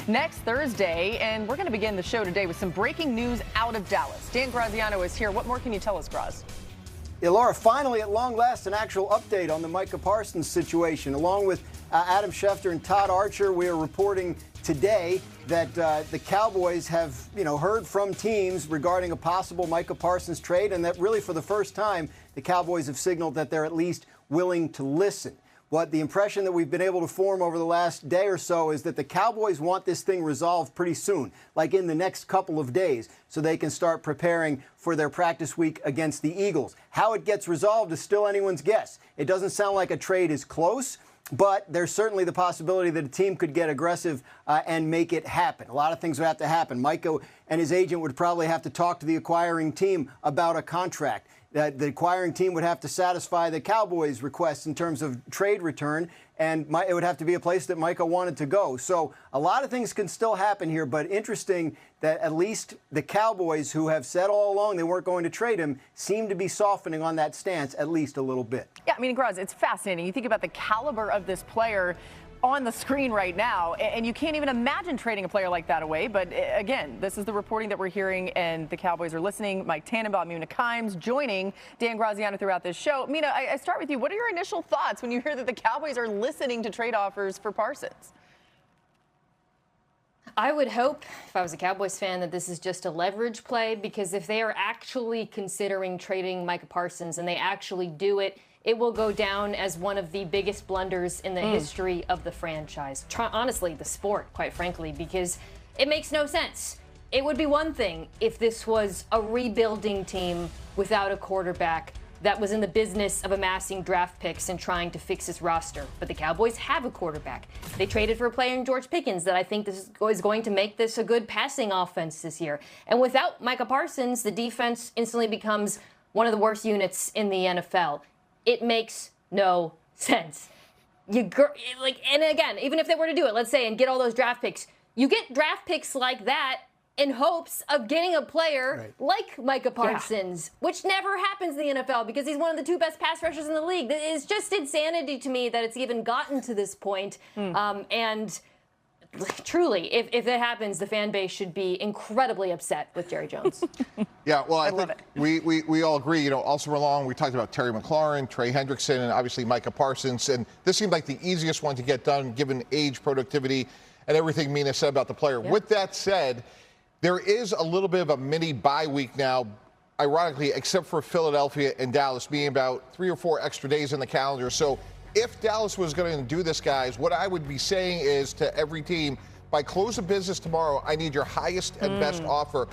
next Thursday. And we're going to begin the show today with some breaking news out of Dallas. Dan Graziano is here. What more can you tell us, Graz? Yeah, Laura, finally, at long last, an actual update on the Micah Parsons situation. Along with Adam Schefter and Todd Archer, we are reporting today that the Cowboys have, heard from teams regarding a possible Micah Parsons trade, and that really for the first time, the Cowboys have signaled that they're at least willing to listen. But the impression that we've been able to form over the last day or so is that the Cowboys want this thing resolved pretty soon, like in the next couple of days, so they can start preparing for their practice week against the Eagles. How it gets resolved is still anyone's guess. It doesn't sound like a trade is close, but there's certainly the possibility that a team could get aggressive and make it happen. A lot of things would have to happen. Micah and his agent would probably have to talk to the acquiring team about a contract. The acquiring team would have to satisfy the Cowboys' requests in terms of trade return, and it would have to be a place that Micah wanted to go. So a lot of things can still happen here, but interesting that at least the Cowboys, who have said all along they weren't going to trade him, seem to be softening on that stance at least a little bit. Yeah, I mean, Graz, it's fascinating. You think about the caliber of this player on the screen right now, and you can't even imagine trading a player like that away. But again, this is the reporting that we're hearing, and the Cowboys are listening. Mike Tannenbaum, Mina Kimes joining Dan Graziano throughout this show. Mina, I start with you. What are your initial thoughts when you hear that the Cowboys are listening to trade offers for Parsons? I would hope, if I was a Cowboys fan, that this is just a leverage play, because if they are actually considering trading Micah Parsons and they actually do it, it will go down as one of the biggest blunders in the history of the franchise. Honestly, the sport, quite frankly, because it makes no sense. It would be one thing if this was a rebuilding team without a quarterback that was in the business of amassing draft picks and trying to fix his roster. But the Cowboys have a quarterback. They traded for a player in George Pickens that I think is going to make this a good passing offense this year. And without Micah Parsons, the defense instantly becomes one of the worst units in the NFL. It makes no sense. And again, even if they were to do it, let's say, and get all those draft picks, you get draft picks like that in hopes of getting a player like Micah Parsons, which never happens in the NFL because he's one of the two best pass rushers in the league. It's just insanity to me that it's even gotten to this point. And truly, if that happens, the fan base should be incredibly upset with Jerry Jones. Yeah, well, I think we all agree. Also along, we talked about Terry McLaurin, Trey Hendrickson, and obviously Micah Parsons. And this seemed like the easiest one to get done, given age, productivity, and everything Mina said about the player. With that said, there is a little bit of a mini bye week now, ironically, except for Philadelphia and Dallas being about 3 or 4 extra days in the calendar. So if Dallas was going to do this, guys, what I would be saying is to every team, by close of business tomorrow, I need your highest and best offer.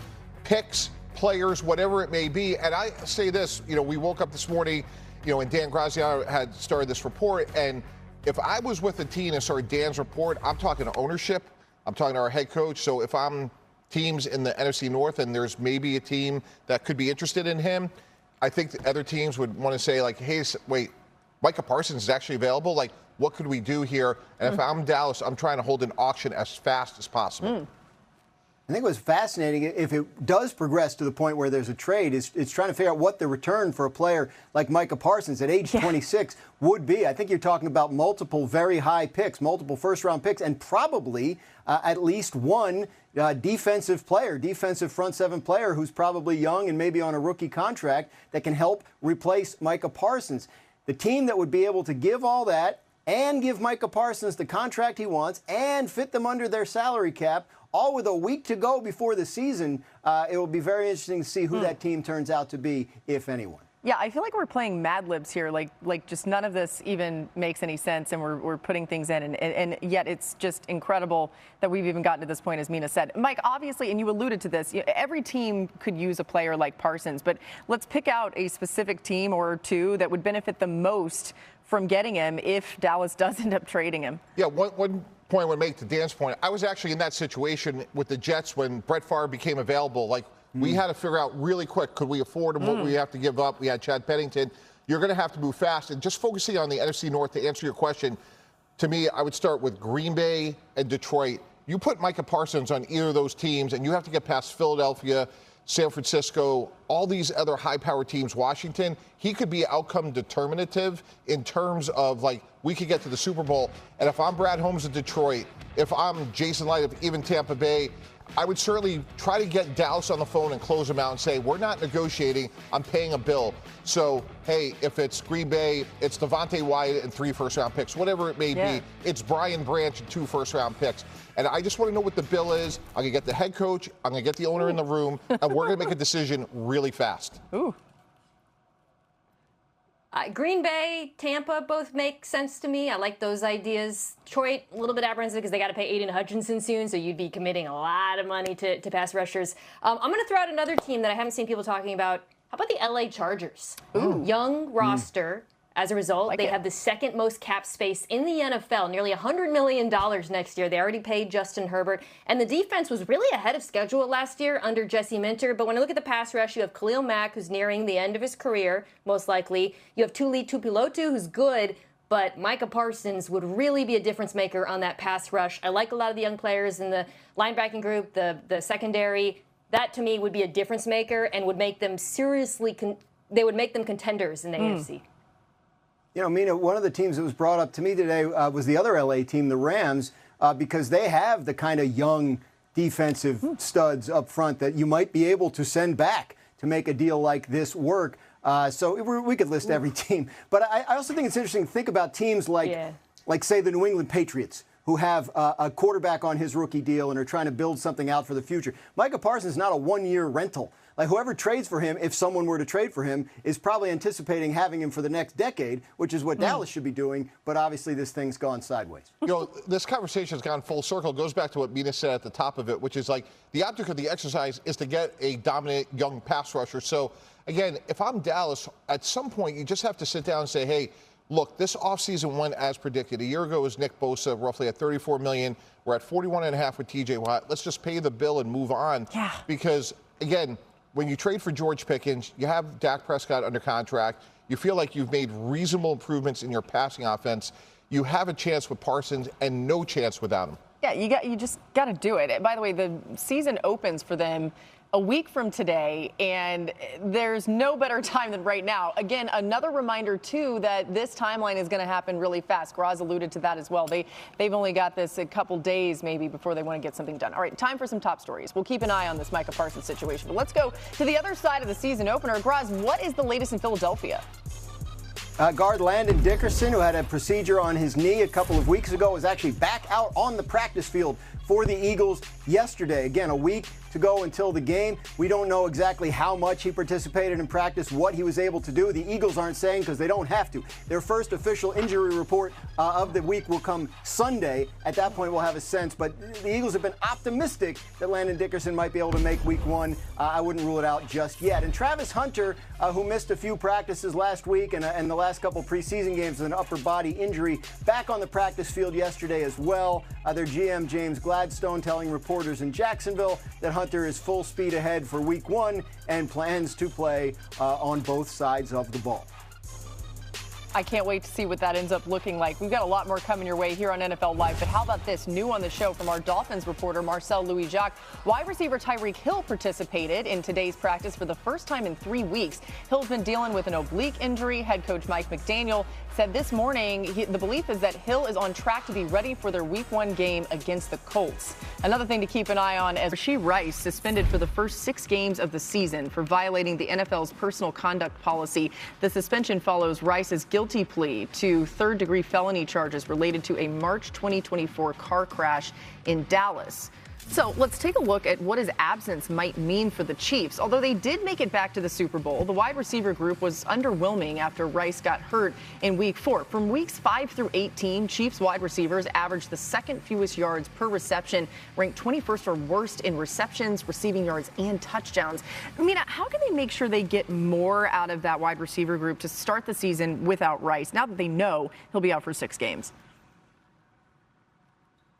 Picks, players, whatever it may be. And I say this, we woke up this morning, and Dan Graziano had started this report. And if I was with a team and started Dan's report, I'm talking to ownership. I'm talking to our head coach. So if I'm teams in the NFC North and there's maybe a team that could be interested in him, I think the other teams would want to say, like, hey, wait, Micah Parsons is actually available. Like, what could we do here? And if I'm Dallas, I'm trying to hold an auction as fast as possible. I think it was fascinating if it does progress to the point where there's a trade, it's trying to figure out what the return for a player like Micah Parsons at age 26 would be. I think you're talking about multiple very high picks, multiple first-round picks, and probably at least one defensive front seven player who's probably young and maybe on a rookie contract that can help replace Micah Parsons. The team that would be able to give all that and give Micah Parsons the contract he wants and fit them under their salary cap, all with a week to go before the season, it will be very interesting to see who that team turns out to be, if anyone. Yeah, I feel like we're playing Mad Libs here. Like just none of this even makes any sense, and we're putting things in, and yet it's just incredible that we've even gotten to this point, as Mina said. Mike, obviously, and you alluded to this, every team could use a player like Parsons, but let's pick out a specific team or two that would benefit the most from getting him if Dallas does end up trading him. Yeah, one point I would make to Dan's point, I was actually in that situation with the Jets when Brett Favre became available. Like, we had to figure out really quick, could we afford him, what we have to give up? We had Chad Pennington. You're going to have to move fast. And just focusing on the NFC North to answer your question, to me, I would start with Green Bay and Detroit. You put Micah Parsons on either of those teams, and you have to get past Philadelphia, San Francisco, all these other high-powered teams, Washington, he could be outcome determinative in terms of, like, we could get to the Super Bowl. And if I'm Brad Holmes of Detroit, if I'm Jason Light of even Tampa Bay, I would certainly try to get Dallas on the phone and close them out and say, we're not negotiating, I'm paying a bill. So, hey, if it's Green Bay, it's Devontae Wyatt and 3 first-round picks, whatever it may be. It's Brian Branch and 2 first-round picks. And I just want to know what the bill is. I'm going to get the head coach, I'm going to get the owner in the room, and we're going to make a decision really fast. Ooh. Green Bay, Tampa both make sense to me. I like those ideas. Detroit, a little bit apprehensive because they got to pay Aiden Hutchinson soon, so you'd be committing a lot of money to pass rushers. I'm going to throw out another team that I haven't seen people talking about. How about the LA Chargers? Ooh. Young roster. As a result, they have the second most cap space in the NFL, nearly $100 million next year. They already paid Justin Herbert. And the defense was really ahead of schedule last year under Jesse Minter. But when I look at the pass rush, you have Khalil Mack, who's nearing the end of his career, most likely. You have Tuli Tuipulotu, who's good. But Micah Parsons would really be a difference maker on that pass rush. I like a lot of the young players in the linebacking group, the secondary. That, to me, would be a difference maker and would make them they would make them contenders in the AFC. You know, Mina, one of the teams that was brought up to me today was the other LA team, the Rams, because they have the kind of young defensive studs up front that you might be able to send back to make a deal like this work. So we could list every team. But I also think it's interesting to think about teams like say, the New England Patriots, who have a quarterback on his rookie deal and are trying to build something out for the future. Micah Parsons is not a one-year rental. Like, whoever trades for him, if someone were to trade for him, is probably anticipating having him for the next decade, which is what Dallas should be doing. But obviously, this thing's gone sideways. You know, this conversation has gone full circle. It goes back to what Mina said at the top of it, which is like the object of the exercise is to get a dominant young pass rusher. So, again, if I'm Dallas, at some point, you just have to sit down and say, hey, look, this offseason went as predicted. A year ago was Nick Bosa, roughly at $34 million. We're at $41.5 with TJ Watt. Let's just pay the bill and move on. Yeah. Because, again, when you trade for George Pickens, you have Dak Prescott under contract. You feel like you've made reasonable improvements in your passing offense. You have a chance with Parsons and no chance without him. Yeah, you just got to do it. By the way, the season opens for them a week from today, and there's no better time than right now. Again, another reminder, too, that this timeline is going to happen really fast. Graz alluded to that as well. They've only got this a couple days, maybe, before they want to get something done. All right, time for some top stories. We'll keep an eye on this Micah Parsons situation. But let's go to the other side of the season opener. Graz, what is the latest in Philadelphia? Guard Landon Dickerson, who had a procedure on his knee a couple of weeks ago, was actually back out on the practice field for the Eagles yesterday. Again, a week to go until the game. We don't know exactly how much he participated in practice, what he was able to do. The Eagles aren't saying because they don't have to. Their first official injury report of the week will come Sunday. At that point, we'll have a sense. But the Eagles have been optimistic that Landon Dickerson might be able to make week 1. I wouldn't rule it out just yet. And Travis Hunter, who missed a few practices last week and the last couple preseason games with an upper body injury, back on the practice field yesterday as well. Their GM, James Gladstone, telling reporters in Jacksonville that Hunter is full speed ahead for week 1 and plans to play on both sides of the ball. I can't wait to see what that ends up looking like. We've got a lot more coming your way here on NFL Live, but how about this? New on the show from our Dolphins reporter, Marcel Louis-Jacques. Wide receiver Tyreek Hill participated in today's practice for the first time in 3 weeks. Hill's been dealing with an oblique injury. Head coach Mike McDaniel said this morning the belief is that Hill is on track to be ready for their week 1 game against the Colts. Another thing to keep an eye on is Rashee Rice suspended for the first 6 games of the season for violating the NFL's personal conduct policy. The suspension follows Rice's guilty plea to third-degree felony charges related to a March 2024 car crash in Dallas. So let's take a look at what his absence might mean for the Chiefs. Although they did make it back to the Super Bowl, the wide receiver group was underwhelming after Rice got hurt in Week 4. From weeks 5 through 18, Chiefs wide receivers averaged the second fewest yards per reception, ranked 21st or worst in receptions, receiving yards, and touchdowns. I mean, how can they make sure they get more out of that wide receiver group to start the season without Rice, now that they know he'll be out for 6 games?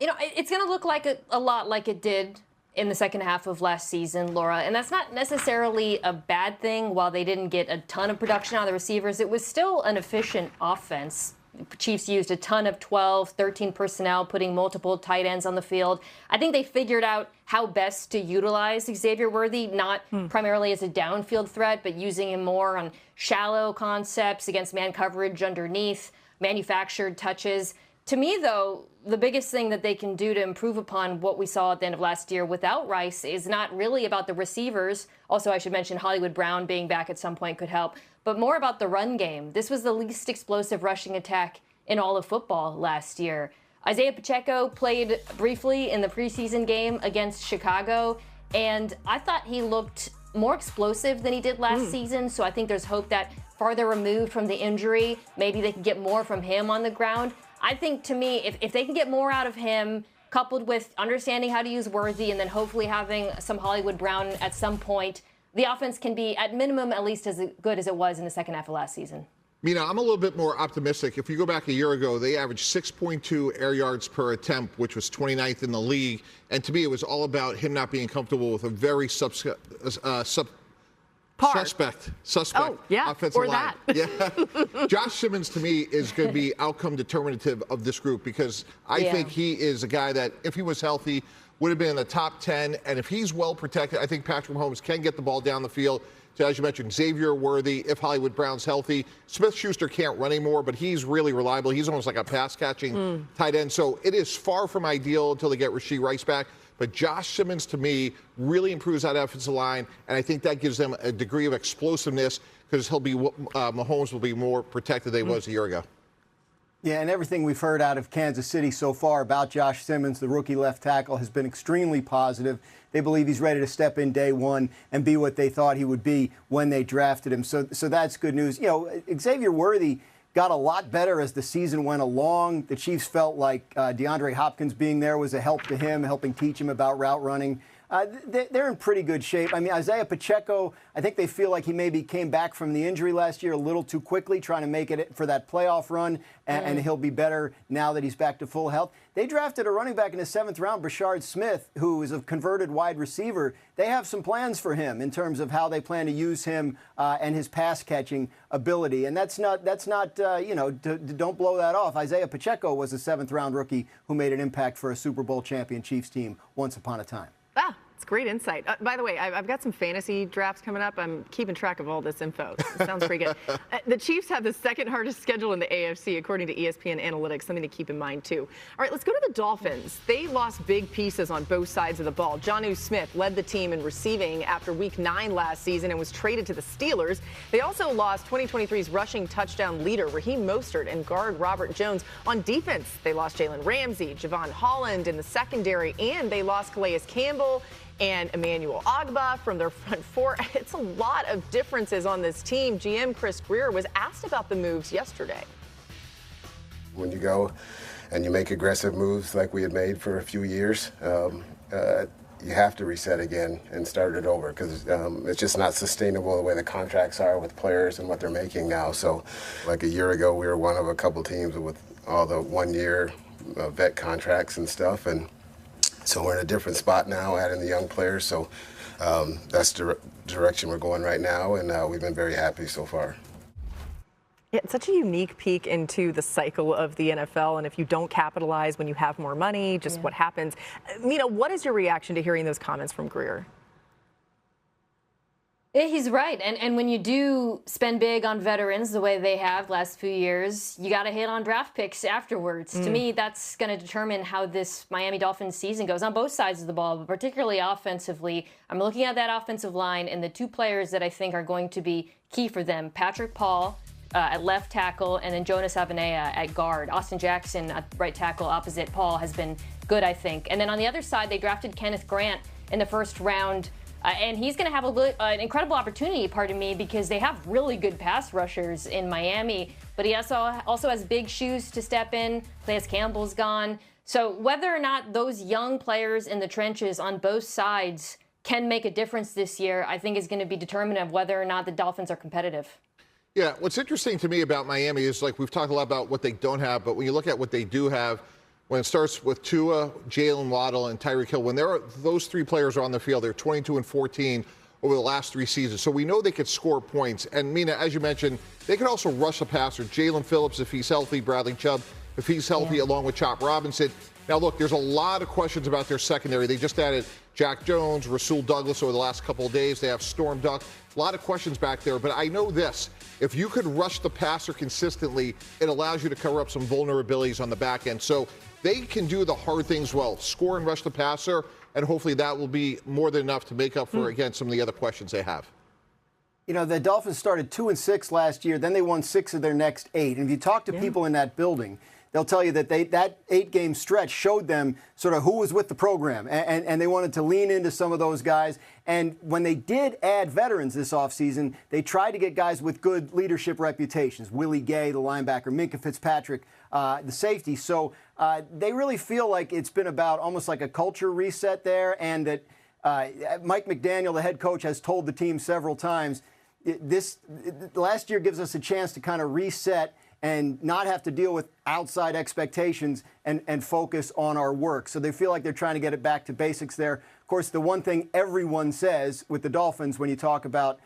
You know, it's going to look like a lot like it did in the second half of last season, Laura. And that's not necessarily a bad thing. While they didn't get a ton of production out of the receivers, it was still an efficient offense. Chiefs used a ton of 12, 13 personnel, putting multiple tight ends on the field. I think they figured out how best to utilize Xavier Worthy, not primarily as a downfield threat, but using him more on shallow concepts against man coverage underneath, manufactured touches. To me, though, the biggest thing that they can do to improve upon what we saw at the end of last year without Rice is not really about the receivers. Also, I should mention Hollywood Brown being back at some point could help, but more about the run game. This was the least explosive rushing attack in all of football last year. Isaiah Pacheco played briefly in the preseason game against Chicago, and I thought he looked more explosive than he did last season, so I think there's hope that farther removed from the injury, maybe they can get more from him on the ground. I think, to me, if they can get more out of him, coupled with understanding how to use Worthy and then hopefully having some Hollywood Brown at some point, the offense can be, at minimum, at least as good as it was in the second half of last season. Mina, I'm a little bit more optimistic. If you go back a year ago, they averaged 6.2 air yards per attempt, which was 29th in the league. And to me, it was all about him not being comfortable with a very suspect Oh, yeah, offensive or line. that. Yeah. Josh Simmons, to me, is going to be outcome determinative of this group because I think he is a guy that, if he was healthy, would have been in the top 10. And if he's well protected, I think Patrick Mahomes can get the ball down the field. So as you mentioned, Xavier Worthy, if Hollywood Brown's healthy. Smith-Schuster can't run anymore, but he's really reliable. He's almost like a pass-catching tight end. So it is far from ideal until they get Rashee Rice back. But Josh Simmons, to me, really improves that offensive line, and I think that gives them a degree of explosiveness because Mahomes will be more protected than he was a year ago. Yeah, and everything we've heard out of Kansas City so far about Josh Simmons, the rookie left tackle, has been extremely positive. They believe he's ready to step in day one and be what they thought he would be when they drafted him. So that's good news. You know, Xavier Worthy got a lot better as the season went along. The Chiefs felt like DeAndre Hopkins being there was a help to him, helping teach him about route running. They're in pretty good shape. I mean, Isaiah Pacheco, I think they feel like he maybe came back from the injury last year a little too quickly, trying to make it for that playoff run, and he'll be better now that he's back to full health. They drafted a running back in the 7th round, Brashard Smith, who is a converted wide receiver. They have some plans for him in terms of how they plan to use him and his pass-catching ability. And that's not don't blow that off. Isaiah Pacheco was a 7th round rookie who made an impact for a Super Bowl champion Chiefs team once upon a time. Ah, it's great insight. By the way, I've got some fantasy drafts coming up. I'm keeping track of all this info. It sounds pretty good. The Chiefs have the second hardest schedule in the AFC, according to ESPN Analytics, something to keep in mind, too. All right, let's go to the Dolphins. They lost big pieces on both sides of the ball. Jonnu Smith led the team in receiving after Week 9 last season and was traded to the Steelers. They also lost 2023's rushing touchdown leader, Raheem Mostert, and guard Robert Jones. On defense, they lost Jalen Ramsey, Javon Holland in the secondary, and they lost Calais Campbell and Emmanuel Ogbah from their front four. It's a lot of differences on this team. GM Chris Greer was asked about the moves yesterday. When you go and you make aggressive moves like we had made for a few years, you have to reset again and start it over because it's just not sustainable the way the contracts are with players and what they're making now. So like a year ago, we were one of a couple teams with all the 1-year vet contracts and stuff. And so we're in a different spot now, adding the young players. So that's the direction we're going right now, and we've been very happy so far. Yeah, it's such a unique peek into the cycle of the NFL, and if you don't capitalize when you have more money, just what happens. Mina, what is your reaction to hearing those comments from Greer? He's right. And when you do spend big on veterans the way they have last few years, you got to hit on draft picks afterwards. To me, that's going to determine how this Miami Dolphins season goes on both sides of the ball, but particularly offensively. I'm looking at that offensive line and the two players that I think are going to be key for them, Patrick Paul at left tackle and then Jonas Avenea at guard. Austin Jackson at right tackle opposite Paul has been good, I think. And then on the other side, they drafted Kenneth Grant in the first round. And he's going to have an incredible opportunity, pardon me, because they have really good pass rushers in Miami. But he also has big shoes to step in. Calais Campbell's gone. So whether or not those young players in the trenches on both sides can make a difference this year, I think is going to be determinant of whether or not the Dolphins are competitive. Yeah, what's interesting to me about Miami is, like, we've talked a lot about what they don't have, but when you look at what they do have, when it starts with Tua, Jalen Waddle, and Tyreek Hill, when those three players are on the field, they're 22-14 over the last 3 seasons. So we know they could score points. And, Mina, as you mentioned, they could also rush the passer. Jalen Phillips, if he's healthy, Bradley Chubb, if he's healthy, along with Chop Robinson. Now, look, there's a lot of questions about their secondary. They just added Jack Jones, Rasul Douglas over the last couple of days. They have Storm Duck. A lot of questions back there. But I know this. If you could rush the passer consistently, it allows you to cover up some vulnerabilities on the back end. So they can do the hard things well, score and rush the passer, and hopefully that will be more than enough to make up for, again, some of the other questions they have. You know, the Dolphins started 2-6 last year. Then they won 6 of their next 8. And if you talk to people in that building, they'll tell you that that 8-game stretch showed them sort of who was with the program, and they wanted to lean into some of those guys. And when they did add veterans this offseason, they tried to get guys with good leadership reputations. Willie Gay, the linebacker, Micah Fitzpatrick, the safety. So they really feel like it's been about almost like a culture reset there, and that Mike McDaniel, the head coach, has told the team several times, last year gives us a chance to kind of reset and not have to deal with outside expectations and focus on our work. So they feel like they're trying to get it back to basics there. Of course, the one thing everyone says with the Dolphins when you talk about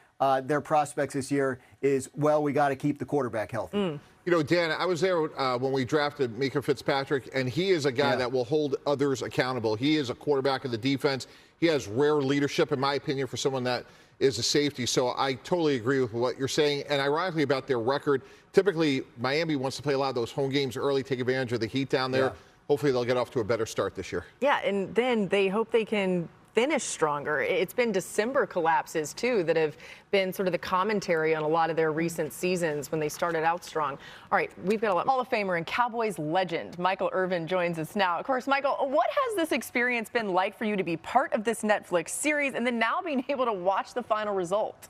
their prospects this year is, well, we got to keep the quarterback healthy. You know, Dan, I was there when we drafted Micah Fitzpatrick, and he is a guy that will hold others accountable. He is a quarterback of the defense. He has rare leadership, in my opinion, for someone that is a safety. So I totally agree with what you're saying. And ironically about their record, typically Miami wants to play a lot of those home games early, take advantage of the heat down there. Hopefully they'll get off to a better start this year. Yeah, and then they hope they can finish stronger. It's been December collapses, too, that have been sort of the commentary on a lot of their recent seasons when they started out strong. All right, we've got a Hall of Famer and Cowboys legend, Michael Irvin, joins us now. Of course, Michael, what has this experience been like for you to be part of this Netflix series and then now being able to watch the final result?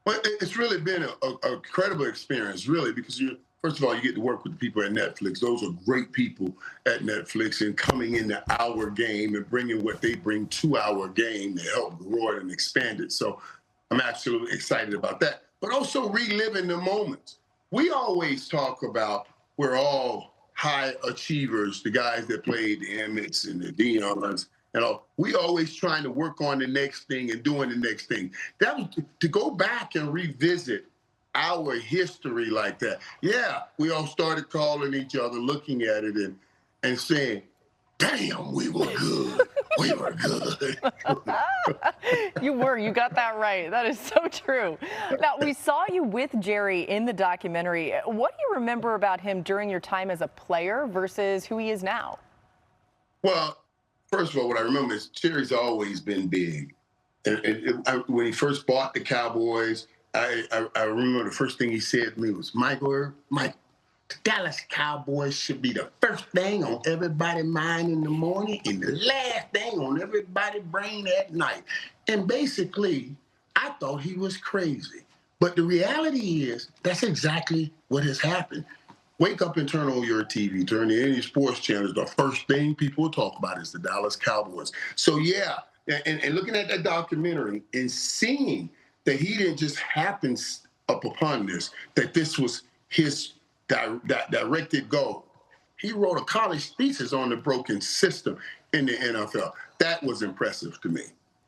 Well, it's really been an incredible experience, really, because first of all, you get to work with the people at Netflix. Those are great people at Netflix, and coming into our game and bringing what they bring to our game to help grow it and expand it. So I'm absolutely excited about that. But also reliving the moments. We always talk about we're all high achievers, the guys that played the Emmets and the Deons. And all. We always trying to work on the next thing and doing the next thing. That was to go back and revisit our history like that. Yeah, we all started calling each other, looking at it and saying, damn, we were good. We were good. You got that right. That is so true. Now, we saw you with Jerry in the documentary. What do you remember about him during your time as a player versus who he is now? Well, first of all, what I remember is Jerry's always been big. And when he first bought the Cowboys, I remember the first thing he said to me was, Mike, the Dallas Cowboys should be the first thing on everybody's mind in the morning and the last thing on everybody's brain at night. And basically, I thought he was crazy. But the reality is that's exactly what has happened. Wake up and turn on your TV, turn to any sports channels. The first thing people will talk about is the Dallas Cowboys. So, yeah, and looking at that documentary and seeing that he didn't just happen up upon this, that this was his directed goal. He wrote a college thesis on the broken system in the NFL. That was impressive to me.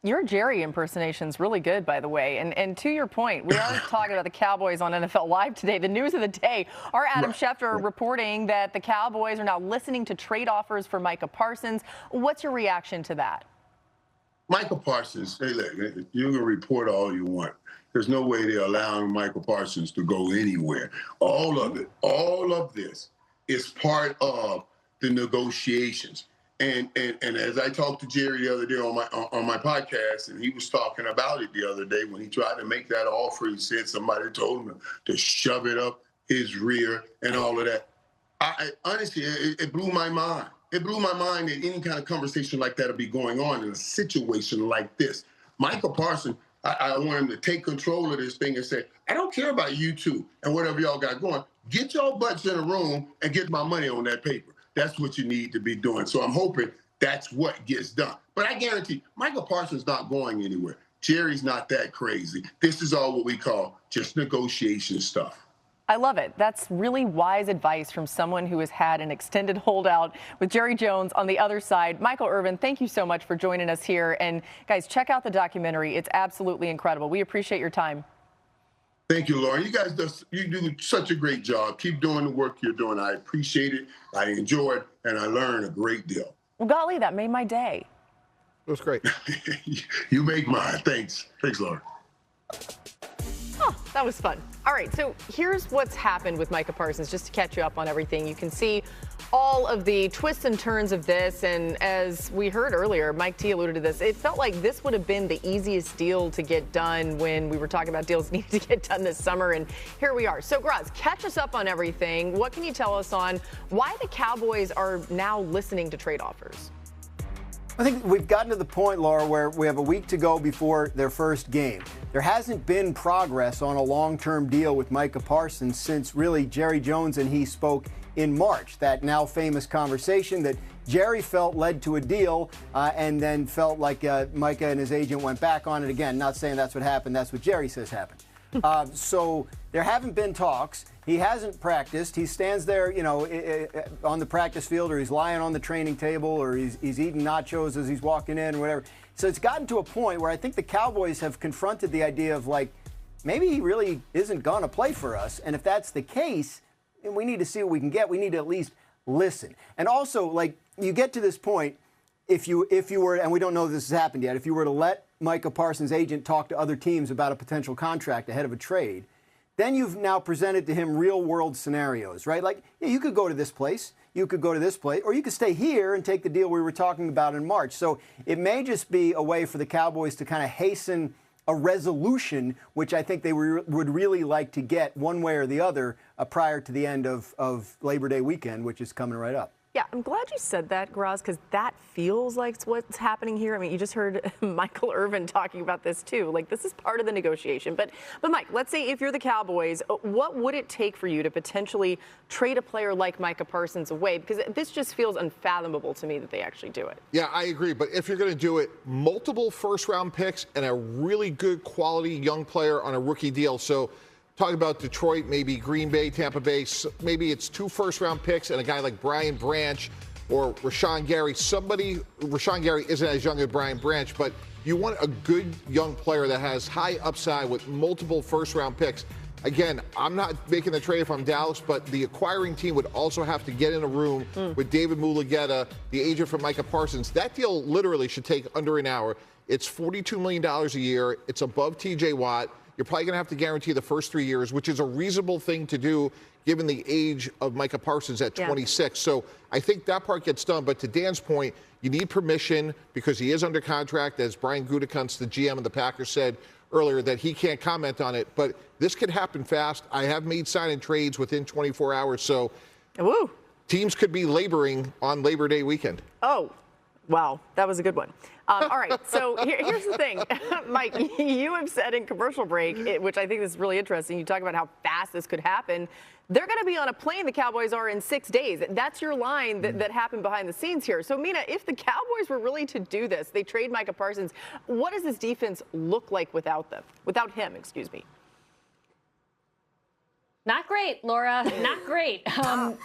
Your Jerry impersonation's really good, by the way. And to your point, we are talking about the Cowboys on NFL Live today. The news of the day, our Adam Schefter reporting that the Cowboys are now listening to trade offers for Micah Parsons. What's your reaction to that? Micah Parsons, hey, look, you can report all you want. There's no way they're allowing Micah Parsons to go anywhere. All of it, all of this is part of the negotiations. And as I talked to Jerry the other day on my podcast, and he was talking about it the other day when he tried to make that offer, he said somebody told him to shove it up his rear and all of that. Honestly, it blew my mind. It blew my mind that any kind of conversation like that would be going on in a situation like this. Micah Parsons, I want him to take control of this thing and say, I don't care about you two and whatever y'all got going. Get your butts in a room and get my money on that paper. That's what you need to be doing. So I'm hoping that's what gets done. But I guarantee Micah Parsons not going anywhere. Jerry's not that crazy. This is all what we call just negotiation stuff. I love it. That's really wise advice from someone who has had an extended holdout with Jerry Jones on the other side. Michael Irvin, thank you so much for joining us here. And guys, check out the documentary. It's absolutely incredible. We appreciate your time. Thank you, Lauren. You guys you do such a great job. Keep doing the work you're doing. I appreciate it. I enjoy it, and I learn a great deal. Well, golly, that made my day. It was great. You make mine. Thanks. Thanks, Lauren. Oh, that was fun. All right, so here's what's happened with Micah Parsons, just to catch you up on everything. You can see all of the twists and turns of this, and as we heard earlier, Mike T alluded to this, it felt like this would have been the easiest deal to get done when we were talking about deals needing to get done this summer, and here we are. So, Graz, catch us up on everything. What can you tell us on why the Cowboys are now listening to trade offers? I think we've gotten to the point, Laura, where we have a week to go before their first game. There hasn't been progress on a long-term deal with Micah Parsons since really Jerry Jones and he spoke in March. That now famous conversation that Jerry felt led to a deal and then felt like Micah and his agent went back on it again. Not saying that's what happened. That's what Jerry says happened. So there haven't been talks. He hasn't practiced. He stands there, you know, on the practice field, or he's lying on the training table, or he's eating nachos as he's walking in, or whatever. So it's gotten to a point where I think the Cowboys have confronted the idea of, like, maybe he really isn't going to play for us. And if that's the case, then we need to see what we can get. We need to at least listen. And also, like, you get to this point, if you were, and we don't know if this has happened yet, if you were to let Micah Parsons' agent talk to other teams about a potential contract ahead of a trade, then you've now presented to him real-world scenarios, right? Like, yeah, you could go to this place, you could go to this place, or you could stay here and take the deal we were talking about in March. So it may just be a way for the Cowboys to kind of hasten a resolution, which I think they would really like to get one way or the other prior to the end of Labor Day weekend, which is coming right up. Yeah, I'm glad you said that, Graz, because that feels like what's happening here. I mean, you just heard Michael Irvin talking about this too. Like, this is part of the negotiation. But Mike, let's say if you're the Cowboys, what would it take for you to potentially trade a player like Micah Parsons away? Because this just feels unfathomable to me that they actually do it. Yeah, I agree. But if you're going to do it, multiple first-round picks and a really good quality young player on a rookie deal. So talking about Detroit, maybe Green Bay, Tampa Bay, maybe it's 2 first-round picks and a guy like Brian Branch or Rashawn Gary. Rashawn Gary isn't as young as Brian Branch, but you want a good young player that has high upside with multiple first-round picks. Again, I'm not making the trade if I'm Dallas, but the acquiring team would also have to get in a room with David Mulugheta, the agent for Micah Parsons. That deal literally should take under an hour. It's $42 million a year. It's above TJ Watt. You're probably going to have to guarantee the first 3 years, which is a reasonable thing to do given the age of Micah Parsons at 26. So I think that part gets done. But to Dan's point, you need permission because he is under contract, as Brian Gutekunst, the GM of the Packers, said earlier, that he can't comment on it. But this could happen fast. I have made sign-in trades within 24 hours. So teams could be laboring on Labor Day weekend. Oh, wow. That was a good one. All right, so here's the thing. Mike, you have said in commercial break, which I think is really interesting, you talk about how fast this could happen. They're going to be on a plane, the Cowboys are, in 6 days. That's your line that happened behind the scenes here. So, Mina, if the Cowboys were really to do this, they trade Micah Parsons, what does this defense look like without him, excuse me? Not great, Laura. Not great.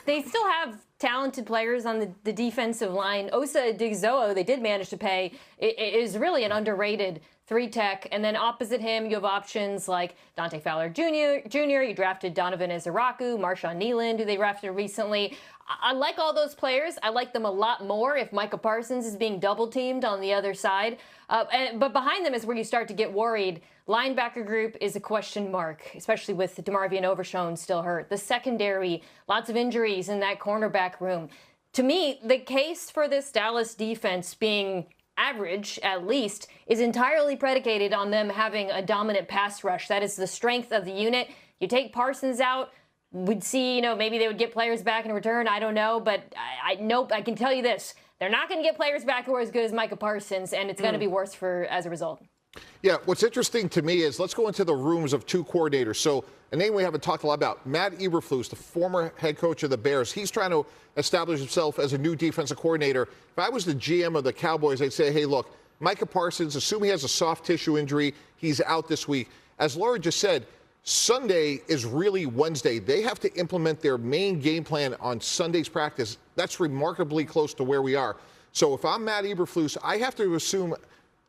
They still have talented players on the defensive line. Osa Odighizuwa, they did manage to pay, is really an underrated 3-tech. And then opposite him, you have options like Dante Fowler Jr. You drafted Donovan Ezeraku, Marshawn Nealand, who they drafted recently. I like all those players. I like them a lot more if Micah Parsons is being double-teamed on the other side. But behind them is where you start to get worried. Linebacker group is a question mark, especially with DeMarvion Overshown still hurt. The secondary, lots of injuries in that cornerback room. To me, the case for this Dallas defense being average, at least, is entirely predicated on them having a dominant pass rush. That is the strength of the unit. You take Parsons out, we'd see, maybe they would get players back in return. I don't know, but I can tell you this. They're not going to get players back who are as good as Micah Parsons, and it's going to be worse as a result. Yeah, what's interesting to me is let's go into the rooms of 2 coordinators. So a name we haven't talked a lot about, Matt Eberflus, the former head coach of the Bears. He's trying to establish himself as a new defensive coordinator. If I was the GM of the Cowboys, I'd say, hey, look, Micah Parsons, assume he has a soft tissue injury, he's out this week. As Laura just said, Sunday is really Wednesday. They have to implement their main game plan on Sunday's practice. That's remarkably close to where we are. So if I'm Matt Eberflus, I have to assume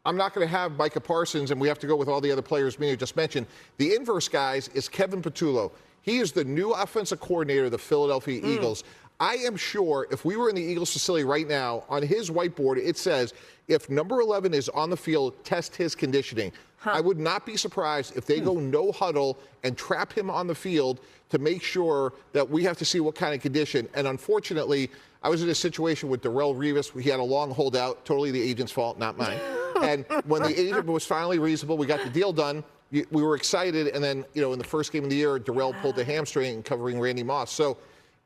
I'm not going to have Micah Parsons, and we have to go with all the other players Mina just mentioned. The inverse, guys, is Kevin Patullo. He is the new offensive coordinator of the Philadelphia Eagles. I am sure if we were in the Eagles facility right now, on his whiteboard, it says, if number 11 is on the field, test his conditioning. I would not be surprised if they go no huddle and trap him on the field to make sure that we have to see what kind of condition. And unfortunately, I was in a situation with Darrelle Revis. He had a long holdout, totally the agent's fault, not mine. And when the agent was finally reasonable, we got the deal done. We were excited. And then, in the first game of the year, Darrelle pulled a hamstring covering Randy Moss. So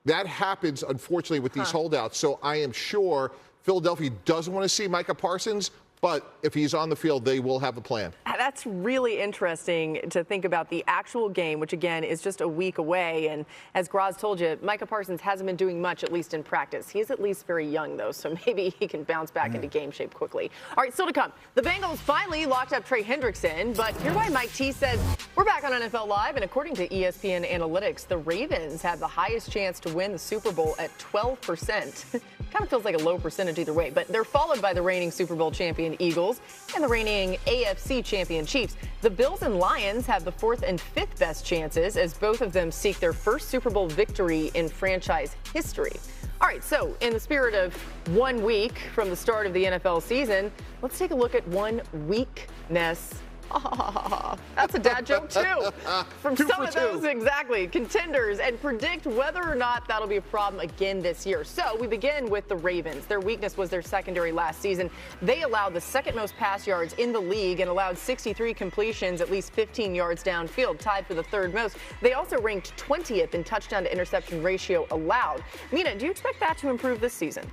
that happens, unfortunately, with these holdouts. So I am sure Philadelphia doesn't want to see Micah Parsons, but if he's on the field, they will have a plan. That's really interesting to think about the actual game, which, again, is just a week away. And as Graz told you, Micah Parsons hasn't been doing much, at least in practice. He is at least very young, though, so maybe he can bounce back into game shape quickly. All right, still to come. The Bengals finally locked up Trey Hendrickson, but here's why Mike T says we're back on NFL Live, and according to ESPN Analytics, the Ravens have the highest chance to win the Super Bowl at 12%. Kind of feels like a low percentage either way, but they're followed by the reigning Super Bowl champion Eagles and the reigning AFC champion Chiefs. The Bills and Lions have the 4th and 5th best chances as both of them seek their first Super Bowl victory in franchise history. All right, so in the spirit of 1 week from the start of the NFL season, let's take a look at one weakness. That's a dad joke, too. From some of those, exactly, contenders, and predict whether or not that'll be a problem again this year. So we begin with the Ravens. Their weakness was their secondary last season. They allowed the second most pass yards in the league and allowed 63 completions, at least 15 yards downfield, tied for the 3rd most. They also ranked 20th in touchdown to interception ratio allowed. Mina, do you expect that to improve this season?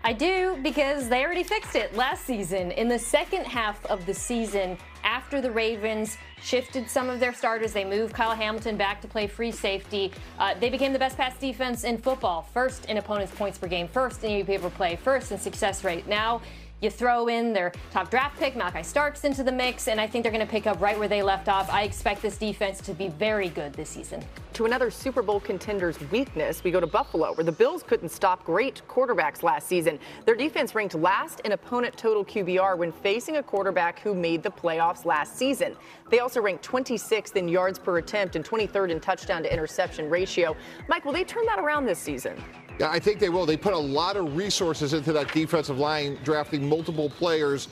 I do, because they already fixed it last season. In the second half of the season, after the Ravens shifted some of their starters, they moved Kyle Hamilton back to play free safety. They became the best pass defense in football, first in opponents' points per game, first in EPA per play, first in success rate. Now you throw in their top draft pick, Malachi Starks, into the mix, and I think they're going to pick up right where they left off. I expect this defense to be very good this season. To another Super Bowl contender's weakness, we go to Buffalo, where the Bills couldn't stop great quarterbacks last season. Their defense ranked last in opponent total QBR when facing a quarterback who made the playoffs last season. They also ranked 26th in yards per attempt and 23rd in touchdown to interception ratio. Mike, will they turn that around this season? Yeah, I think they will. They put a lot of resources into that defensive line, drafting multiple players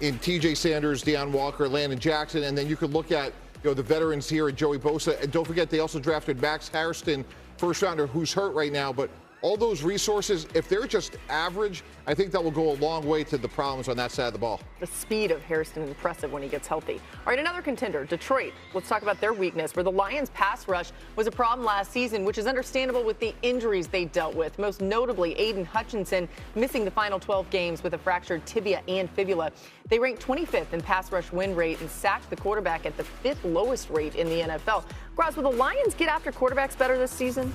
in T.J. Sanders, Deion Walker, Landon Jackson, and then you could look at the veterans here at Joey Bosa. And don't forget, they also drafted Max Hairston, first rounder, who's hurt right now. But all those resources, if they're just average, I think that will go a long way to the problems on that side of the ball. The speed of Hairston is impressive when he gets healthy. All right, another contender, Detroit. Let's talk about their weakness, where the Lions' pass rush was a problem last season, which is understandable with the injuries they dealt with, most notably Aiden Hutchinson missing the final 12 games with a fractured tibia and fibula. They ranked 25th in pass rush win rate and sacked the quarterback at the 5th lowest rate in the NFL. Graz, will the Lions get after quarterbacks better this season?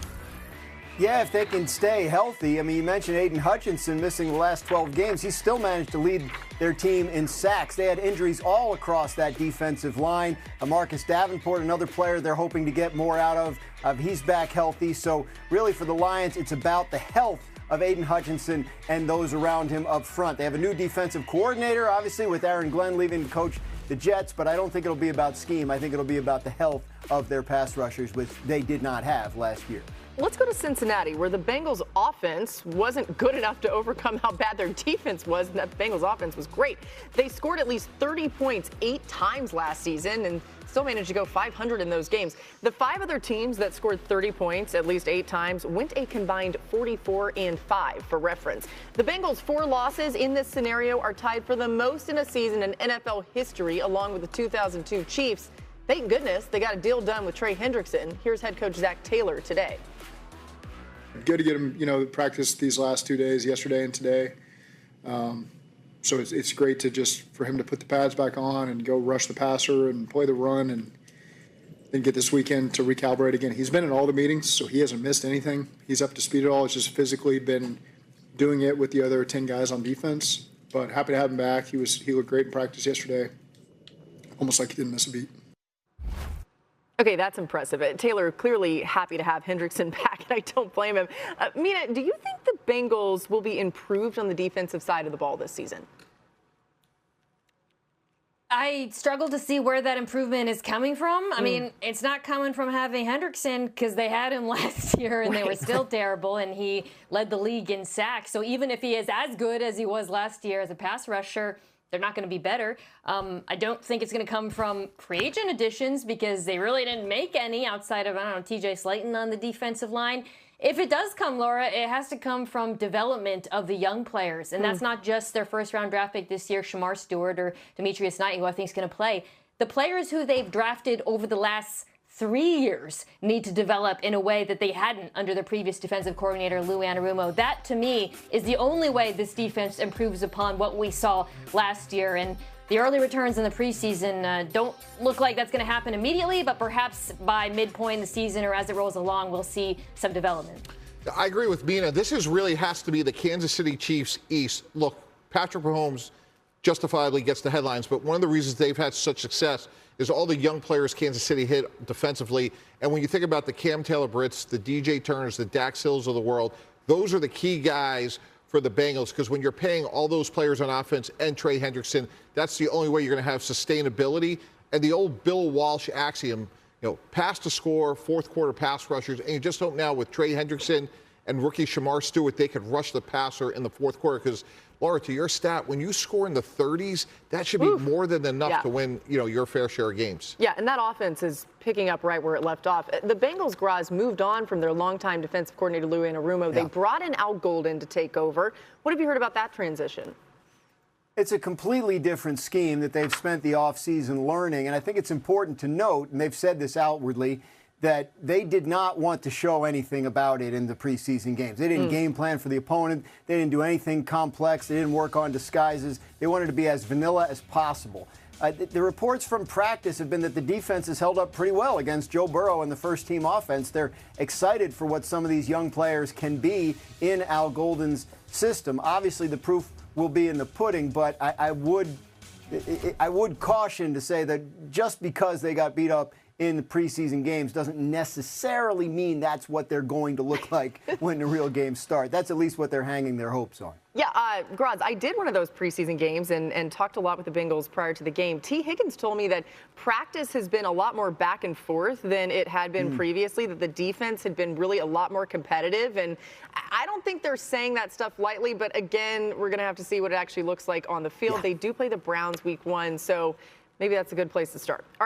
Yeah, if they can stay healthy. I mean, you mentioned Aiden Hutchinson missing the last 12 games. He still managed to lead their team in sacks. They had injuries all across that defensive line. Marcus Davenport, another player they're hoping to get more out of. He's back healthy. So really for the Lions, it's about the health of Aiden Hutchinson and those around him up front. They have a new defensive coordinator, obviously, with Aaron Glenn leaving to coach the Jets, but I don't think it'll be about scheme. I think it'll be about the health of their pass rushers, which they did not have last year. Let's go to Cincinnati, where the Bengals' offense wasn't good enough to overcome how bad their defense was. And that Bengals' offense was great. They scored at least 30 points 8 times last season and still managed to go 500 in those games. The 5 other teams that scored 30 points at least 8 times went a combined 44-5 for reference. The Bengals' 4 losses in this scenario are tied for the most in a season in NFL history, along with the 2002 Chiefs. Thank goodness they got a deal done with Trey Hendrickson. Here's head coach Zach Taylor today. Good to get him, practice these last 2 days, yesterday and today. So it's great to for him to put the pads back on and go rush the passer and play the run and then get this weekend to recalibrate again. He's been in all the meetings, so he hasn't missed anything. He's up to speed at all. It's just physically been doing it with the other 10 guys on defense. But happy to have him back. He looked great in practice yesterday. almost like he didn't miss a beat. Okay, that's impressive. Taylor clearly happy to have Hendrickson back, and I don't blame him. Mina, do you think the Bengals will be improved on the defensive side of the ball this season? I struggle to see where that improvement is coming from. I mean, it's not coming from having Hendrickson because they had him last year and they were still terrible, and he led the league in sacks. So even if he is as good as he was last year as a pass rusher, they're not going to be better. I don't think it's going to come from free agent additions because they really didn't make any outside of, I don't know, TJ Slayton on the defensive line. If it does come, Laura, it has to come from development of the young players. And that's not just their first-round draft pick this year, Shamar Stewart or Demetrius Knight, who I think is going to play. The players who they've drafted over the last 3 years need to develop in a way that they hadn't under the previous defensive coordinator, Lou Anarumo. That, to me, is the only way this defense improves upon what we saw last year. And the early returns in the preseason don't look like that's going to happen immediately, but perhaps by midpoint in the season or as it rolls along, we'll see some development. I agree with Mina. This really has to be the Kansas City Chiefs East. Look, Patrick Mahomes justifiably gets the headlines, but one of the reasons they've had such success is all the young players Kansas City hit defensively. And when you think about the Cam Taylor-Britts, the DJ Turners, the Dax Hills of the world, those are the key guys for the Bengals, because when you're paying all those players on offense and Trey Hendrickson, that's the only way you're going to have sustainability. And the old Bill Walsh axiom, pass to score, fourth quarter pass rushers, and you just hope now with Trey Hendrickson and rookie Shamar Stewart, they could rush the passer in the fourth quarter. Because, Laura, to your stat, when you score in the 30s, that should be more than enough to win, your fair share of games. Yeah, and that offense is picking up right where it left off. The Bengals, Graz, moved on from their longtime defensive coordinator, Lou Anarumo. They brought in Al Golden to take over. What have you heard about that transition? It's a completely different scheme that they've spent the offseason learning, and I think it's important to note, and they've said this outwardly, that they did not want to show anything about it in the preseason games. They didn't game plan for the opponent. They didn't do anything complex. They didn't work on disguises. They wanted to be as vanilla as possible. The reports from practice have been that the defense has held up pretty well against Joe Burrow and the first-team offense. They're excited for what some of these young players can be in Al Golden's system. Obviously, the proof will be in the pudding, but I would caution to say that just because they got beat up in the preseason games doesn't necessarily mean that's what they're going to look like when the real games start. That's at least what they're hanging their hopes on. Yeah, Graz, I did one of those preseason games and talked a lot with the Bengals prior to the game. T. Higgins told me that practice has been a lot more back and forth than it had been previously, that the defense had been really a lot more competitive. And I don't think they're saying that stuff lightly, but again, we're going to have to see what it actually looks like on the field. They do play the Browns week 1, so maybe that's a good place to start. All right.